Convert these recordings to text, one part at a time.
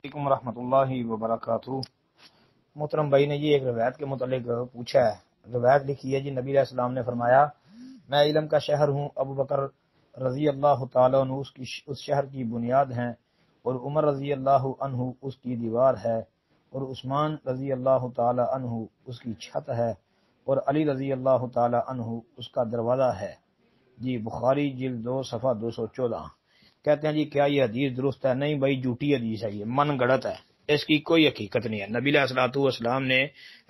وعلیکم ورحمۃ اللہ وبرکاتہ۔ محترم بھائی نے یہ ایک روایت کے متعلق پوچھا ہے۔ روایت لکھی ہے جی، نبی علیہ السلام نے فرمایا، میں علم کا شہر ہوں، ابو بکر رضی اللہ تعالیٰ عنہ اس شہر کی بنیاد ہیں، اور عمر رضی اللہ عنہ اس کی دیوار ہے، اور عثمان رضی اللہ تعالیٰ عنہ اس کی چھت ہے، اور علی رضی اللہ تعالیٰ عنہ اس کا دروازہ ہے۔ جی بخاری جلد 2 صفحہ 214۔ کہتے ہیں جی کیا یہ حدیث درست ہے؟ نہیں بھائی، جھوٹی حدیث ہے، یہ من گڑت ہے، اس کی کوئی حقیقت نہیں ہے۔ نبی علیہ الصلوۃ والسلام نے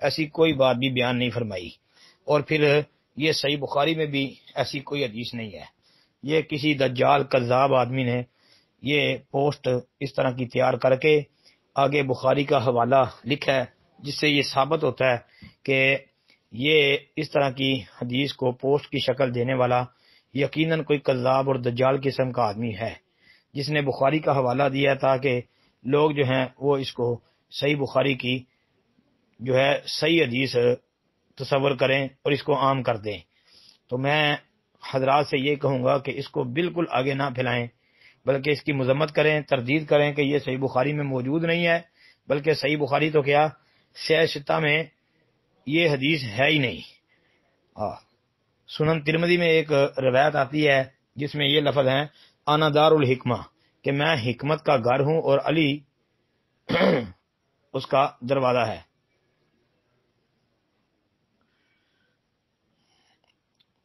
ایسی کوئی بات بھی بیان نہیں فرمائی، اور پھر یہ صحیح بخاری میں بھی ایسی کوئی حدیث نہیں ہے۔ یہ کسی دجال کذاب آدمی نے یہ پوسٹ اس طرح کی تیار کر کے آگے بخاری کا حوالہ لکھا ہے، جس سے یہ ثابت ہوتا ہے کہ یہ اس طرح کی حدیث کو پوسٹ کی شکل دینے والا یقیناً کوئی کذاب اور دجال قسم کا آدمی ہے، جس نے بخاری کا حوالہ دیا تاکہ لوگ جو ہیں وہ اس کو صحیح بخاری کی جو ہے صحیح حدیث تصور کریں اور اس کو عام کر دیں۔ تو میں حضرات سے یہ کہوں گا کہ اس کو بالکل آگے نہ پھیلائیں، بلکہ اس کی مذمت کریں، تردید کریں کہ یہ صحیح بخاری میں موجود نہیں ہے، بلکہ صحیح بخاری تو کیا صحیح ستہ میں یہ حدیث ہے ہی نہیں۔ سنن ترمذی میں ایک روایت آتی ہے جس میں یہ لفظ ہیں، انا دار الحکمہ، کہ میں حکمت کا گھر ہوں اور علی اس کا دروازہ ہے۔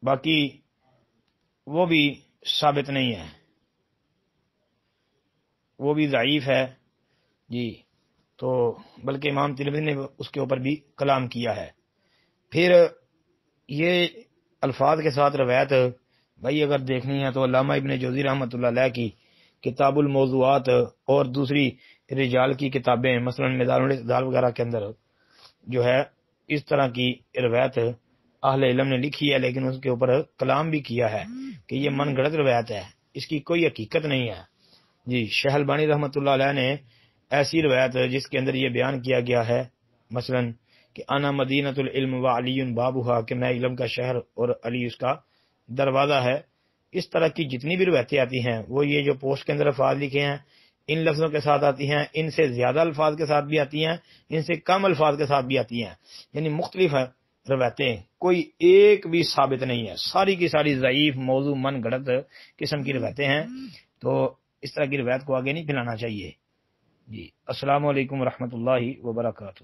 باقی وہ بھی ثابت نہیں ہے، وہ بھی ضعیف ہے جی۔ تو بلکہ امام ترمذی نے اس کے اوپر بھی کلام کیا ہے۔ پھر یہ الفاظ کے ساتھ روایت بھائی اگر دیکھنی ہے تو علامہ ابن جوزی رحمۃ اللہ علیہ کی کتاب الموضوعات اور دوسری رجال کی کتابیں مثلا میدان الاعتدال وغیرہ کے اندر جو ہے اس طرح کی روایت اہل علم نے لکھی ہے، لیکن اس کے اوپر کلام بھی کیا ہے کہ یہ من گھڑت روایت ہے، اس کی کوئی حقیقت نہیں ہے جی۔ شیخ البانی رحمۃ اللہ علیہ نے ایسی روایت جس کے اندر یہ بیان کیا گیا ہے مثلا کہ انا مدینۃ العلم و علی بابھا، کہ میں علم کا شہر اور علی اس کا دروازہ ہے، اس طرح کی جتنی بھی روایتیں آتی ہیں وہ یہ جو پوسٹ کے اندر الفاظ لکھے ہیں ان لفظوں کے ساتھ آتی ہیں، ان سے زیادہ الفاظ کے ساتھ بھی آتی ہیں، ان سے کم الفاظ کے ساتھ بھی آتی ہیں، یعنی مختلف روایتیں، کوئی ایک بھی ثابت نہیں ہے، ساری کی ساری ضعیف موضوع من گڑت قسم کی روایتیں ہیں۔ تو اس طرح کی روایت کو آگے نہیں پھیلانا چاہیے جی۔ السلام علیکم ورحمۃ اللہ وبرکاتہ۔